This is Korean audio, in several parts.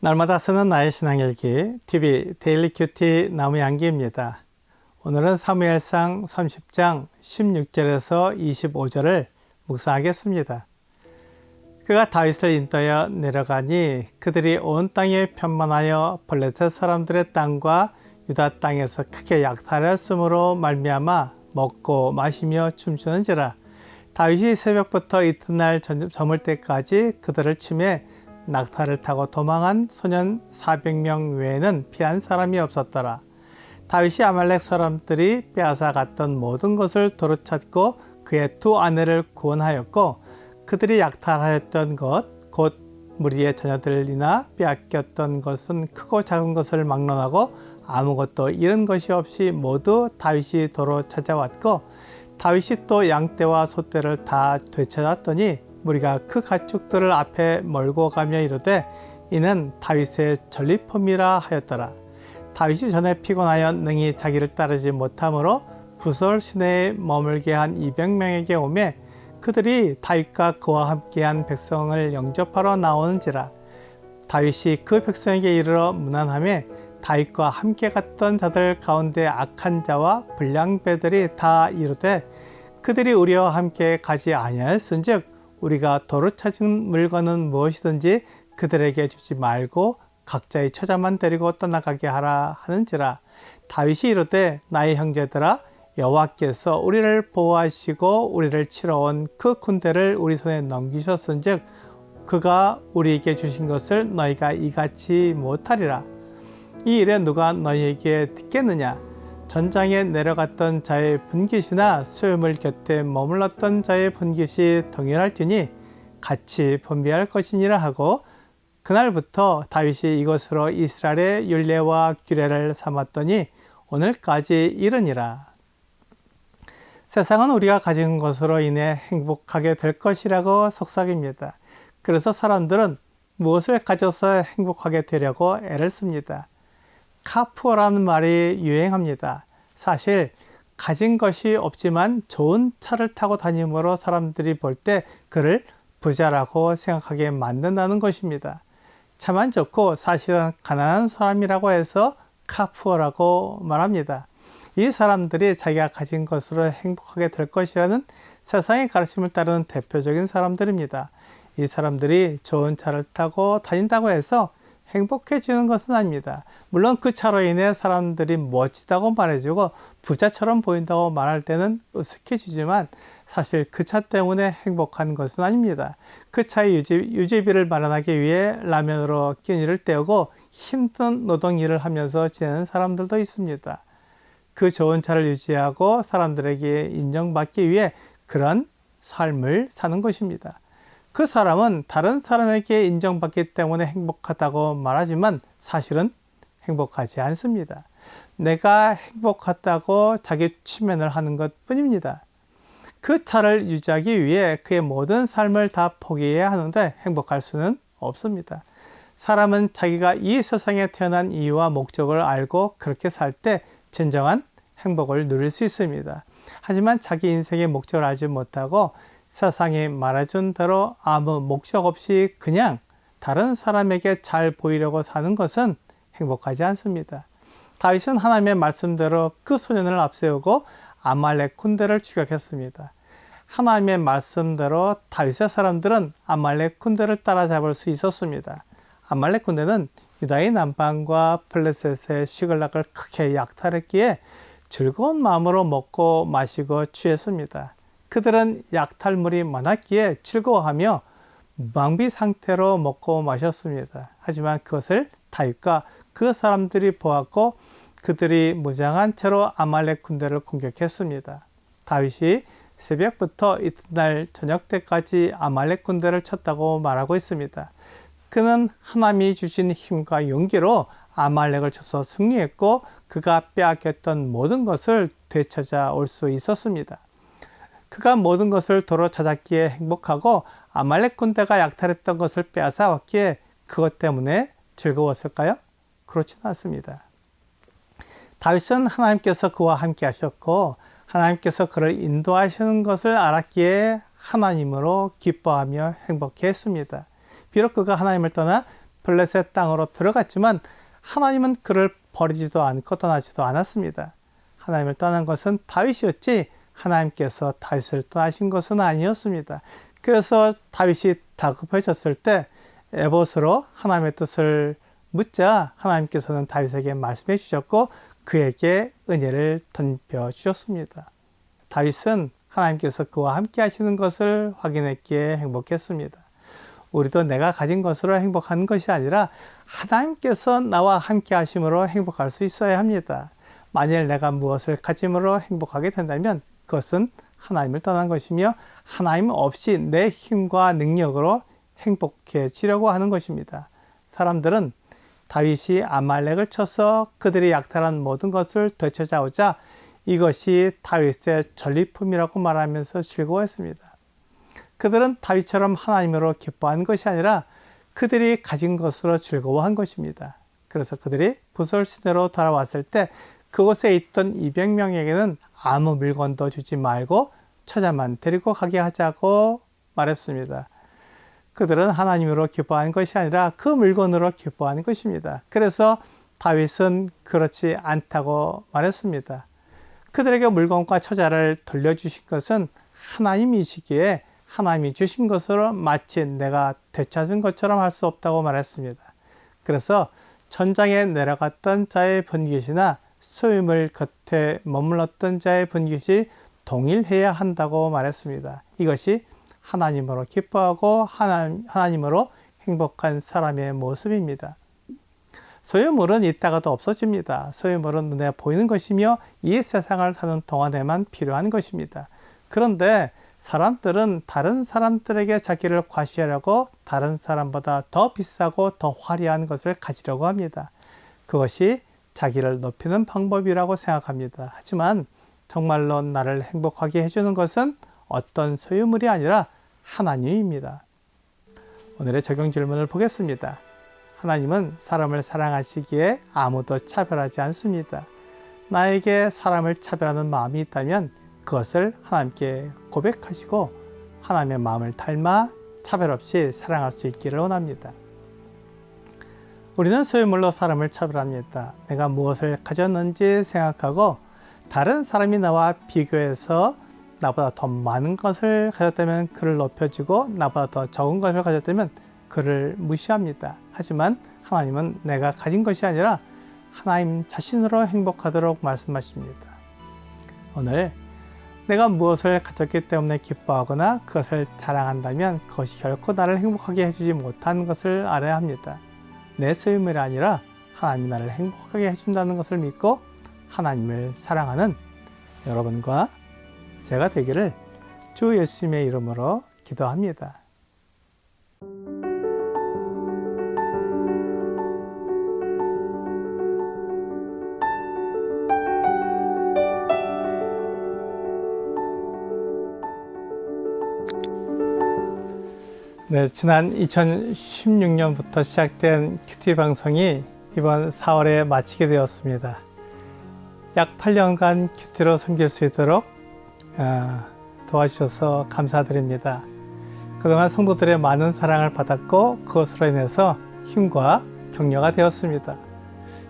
날마다 쓰는 나의 신앙일기 TV 데일리 큐티 나무양기입니다. 오늘은 사무엘상 30장 16절에서 25절을 묵상하겠습니다. 그가 다윗을 인도하여 내려가니 그들이 온 땅에 편만하여 블레셋 사람들의 땅과 유다 땅에서 크게 약탈하였으므로 말미암아 먹고 마시며 춤추는지라. 다윗이 새벽부터 이튿날 저물 때까지 그들을 치매 낙타를 타고 도망한 소년 400명 외에는 피한 사람이 없었더라. 다윗이 아말렉 사람들이 빼앗아 갔던 모든 것을 도로찾고 그의 두 아내를 구원하였고 그들이 약탈하였던 것, 곧 무리의 자녀들이나 빼앗겼던 것은 크고 작은 것을 막론하고 아무것도 잃은 것이 없이 모두 다윗이 도로 찾아왔고 다윗이 또 양떼와 소떼를 다 되찾았더니 무리가 그 가축들을 앞에 몰고 가며 이르되 이는 다윗의 전리품이라 하였더라. 다윗이 전에 피곤하여 능히 자기를 따르지 못하므로 부솔 시내에 머물게 한 200명에게 오매 그들이 다윗과 그와 함께한 백성을 영접하러 나오는지라. 다윗이 그 백성에게 이르러 문안하매 다윗과 함께 갔던 자들 가운데 악한 자와 불량배들이 다 이르되 그들이 우리와 함께 가지 아니하였은즉 우리가 도로 찾은 물건은 무엇이든지 그들에게 주지 말고 각자의 처자만 데리고 떠나가게 하라 하는지라. 다윗이 이르되 나의 형제들아 여호와께서 우리를 보호하시고 우리를 치러 온 그 군대를 우리 손에 넘기셨은즉 그가 우리에게 주신 것을 너희가 이같이 못하리라. 이 일에 누가 너희에게 듣겠느냐? 전장에 내려갔던 자의 분깃이나 수염을 곁에 머물렀던 자의 분깃이 동일할지니 같이 분비할 것이니라 하고 그날부터 다윗이 이것으로 이스라엘의 율례와 규례를 삼았더니 오늘까지 이르니라. 세상은 우리가 가진 것으로 인해 행복하게 될 것이라고 속삭입니다. 그래서 사람들은 무엇을 가져서 행복하게 되려고 애를 씁니다. 카푸어라는 말이 유행합니다. 사실 가진 것이 없지만 좋은 차를 타고 다니므로 사람들이 볼 때 그를 부자라고 생각하게 만든다는 것입니다. 차만 좋고 사실은 가난한 사람이라고 해서 카푸어라고 말합니다. 이 사람들이 자기가 가진 것으로 행복하게 될 것이라는 세상의 가르침을 따르는 대표적인 사람들입니다. 이 사람들이 좋은 차를 타고 다닌다고 해서 행복해지는 것은 아닙니다. 물론 그 차로 인해 사람들이 멋지다고 말해주고 부자처럼 보인다고 말할 때는 으쓱해지지만 사실 그 차 때문에 행복한 것은 아닙니다. 그 차의 유지비를 마련하기 위해 라면으로 끼니를 때우고 힘든 노동 일을 하면서 지내는 사람들도 있습니다. 그 좋은 차를 유지하고 사람들에게 인정받기 위해 그런 삶을 사는 것입니다. 그 사람은 다른 사람에게 인정받기 때문에 행복하다고 말하지만 사실은 행복하지 않습니다. 내가 행복하다고 자기 치면을 하는 것 뿐입니다. 그 차를 유지하기 위해 그의 모든 삶을 다 포기해야 하는데 행복할 수는 없습니다. 사람은 자기가 이 세상에 태어난 이유와 목적을 알고 그렇게 살 때 진정한 행복을 누릴 수 있습니다. 하지만 자기 인생의 목적을 알지 못하고 세상이 말해준 대로 아무 목적 없이 그냥 다른 사람에게 잘 보이려고 사는 것은 행복하지 않습니다. 다윗은 하나님의 말씀대로 그 소년을 앞세우고 아말렉 군대를 추격했습니다. 하나님의 말씀대로 다윗의 사람들은 아말렉 군대를 따라잡을 수 있었습니다. 아말렉 군대는 유다의 남방과 블레셋의 시글락을 크게 약탈했기에 즐거운 마음으로 먹고 마시고 취했습니다. 그들은 약탈물이 많았기에 즐거워하며 무방비 상태로 먹고 마셨습니다. 하지만 그것을 다윗과 그 사람들이 보았고 그들이 무장한 채로 아말렉 군대를 공격했습니다. 다윗이 새벽부터 이튿날 저녁 때까지 아말렉 군대를 쳤다고 말하고 있습니다. 그는 하나님이 주신 힘과 용기로 아말렉을 쳐서 승리했고 그가 빼앗겼던 모든 것을 되찾아 올 수 있었습니다. 그가 모든 것을 도로 찾았기에 행복하고 아말렉 군대가 약탈했던 것을 빼앗아 왔기에 그것 때문에 즐거웠을까요? 그렇지는 않습니다. 다윗은 하나님께서 그와 함께 하셨고 하나님께서 그를 인도하시는 것을 알았기에 하나님으로 기뻐하며 행복해 했습니다. 비록 그가 하나님을 떠나 블레셋 땅으로 들어갔지만 하나님은 그를 버리지도 않고 떠나지도 않았습니다. 하나님을 떠난 것은 다윗이었지 하나님께서 다윗을 떠나신 것은 아니었습니다. 그래서 다윗이 다급해졌을 때 에봇으로 하나님의 뜻을 묻자 하나님께서는 다윗에게 말씀해 주셨고 그에게 은혜를 던져 주셨습니다. 다윗은 하나님께서 그와 함께 하시는 것을 확인했기에 행복했습니다. 우리도 내가 가진 것으로 행복한 것이 아니라 하나님께서 나와 함께 하심으로 행복할 수 있어야 합니다. 만일 내가 무엇을 가짐으로 행복하게 된다면 그것은 하나님을 떠난 것이며 하나님 없이 내 힘과 능력으로 행복해지려고 하는 것입니다. 사람들은 다윗이 아말렉을 쳐서 그들이 약탈한 모든 것을 되찾아오자 이것이 다윗의 전리품이라고 말하면서 즐거워했습니다. 그들은 다윗처럼 하나님으로 기뻐한 것이 아니라 그들이 가진 것으로 즐거워한 것입니다. 그래서 그들이 부솔 시내로 돌아왔을 때 그곳에 있던 200명에게는 아무 물건도 주지 말고 처자만 데리고 가게 하자고 말했습니다. 그들은 하나님으로 기뻐한 것이 아니라 그 물건으로 기뻐하는 것입니다. 그래서 다윗은 그렇지 않다고 말했습니다. 그들에게 물건과 처자를 돌려주신 것은 하나님이시기에 하나님이 주신 것으로 마치 내가 되찾은 것처럼 할 수 없다고 말했습니다. 그래서 전장에 내려갔던 자의 분깃이나 소유물 곁에 머물렀던 자의 분깃이 동일해야 한다고 말했습니다. 이것이 하나님으로 기뻐하고 하나님으로 행복한 사람의 모습입니다. 소유물은 있다가도 없어집니다. 소유물은 눈에 보이는 것이며 이 세상을 사는 동안에만 필요한 것입니다. 그런데 사람들은 다른 사람들에게 자기를 과시하려고 다른 사람보다 더 비싸고 더 화려한 것을 가지려고 합니다. 그것이 자기를 높이는 방법이라고 생각합니다. 하지만 정말로 나를 행복하게 해주는 것은 어떤 소유물이 아니라 하나님입니다. 오늘의 적용 질문을 보겠습니다. 하나님은 사람을 사랑하시기에 아무도 차별하지 않습니다. 나에게 사람을 차별하는 마음이 있다면 그것을 하나님께 고백하시고 하나님의 마음을 닮아 차별 없이 사랑할 수 있기를 원합니다. 우리는 소유물로 사람을 차별합니다. 내가 무엇을 가졌는지 생각하고 다른 사람이 나와 비교해서 나보다 더 많은 것을 가졌다면 그를 높여주고 나보다 더 적은 것을 가졌다면 그를 무시합니다. 하지만 하나님은 내가 가진 것이 아니라 하나님 자신으로 행복하도록 말씀하십니다. 오늘 내가 무엇을 가졌기 때문에 기뻐하거나 그것을 자랑한다면 그것이 결코 나를 행복하게 해주지 못하는 것을 알아야 합니다. 내 소유물이 아니라 하나님이 나를 행복하게 해준다는 것을 믿고 하나님을 사랑하는 여러분과 제가 되기를 주 예수님의 이름으로 기도합니다. 네, 지난 2016년부터 시작된 큐티 방송이 이번 4월에 마치게 되었습니다. 약 8년간 큐티로 섬길 수 있도록 도와주셔서 감사드립니다. 그동안 성도들의 많은 사랑을 받았고 그것으로 인해서 힘과 격려가 되었습니다.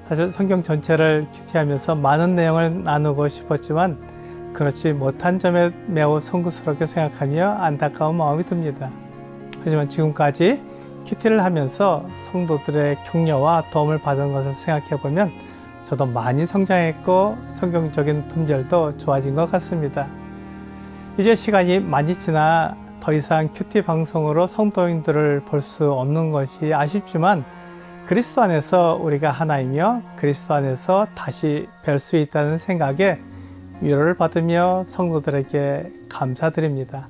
사실 성경 전체를 큐티하면서 많은 내용을 나누고 싶었지만 그렇지 못한 점에 매우 송구스럽게 생각하며 안타까운 마음이 듭니다. 하지만 지금까지 큐티를 하면서 성도들의 격려와 도움을 받은 것을 생각해 보면 저도 많이 성장했고 성경적인 품절도 좋아진 것 같습니다. 이제 시간이 많이 지나 더 이상 큐티 방송으로 성도인들을 볼 수 없는 것이 아쉽지만 그리스도 안에서 우리가 하나이며 그리스도 안에서 다시 뵐 수 있다는 생각에 위로를 받으며 성도들에게 감사드립니다.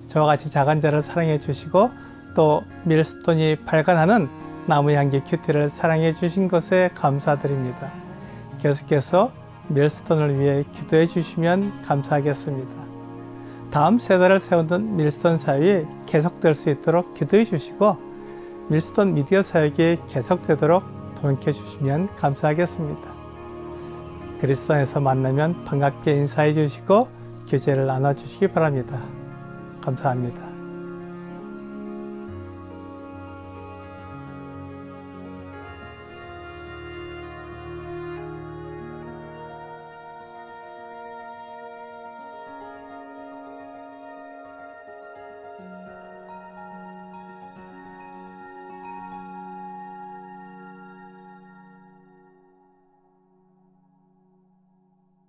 저와 같이 작은 자를 사랑해 주시고 또 밀스톤이 발간하는 나무향기 큐티를 사랑해 주신 것에 감사드립니다. 계속해서 밀스톤을 위해 기도해 주시면 감사하겠습니다. 다음 세대를 세우는 밀스톤 사역이 계속될 수 있도록 기도해 주시고 밀스톤 미디어 사역이 계속되도록 동역해 주시면 감사하겠습니다. 그리스도 안에서 만나면 반갑게 인사해 주시고 교제를 나눠 주시기 바랍니다. 감사합니다.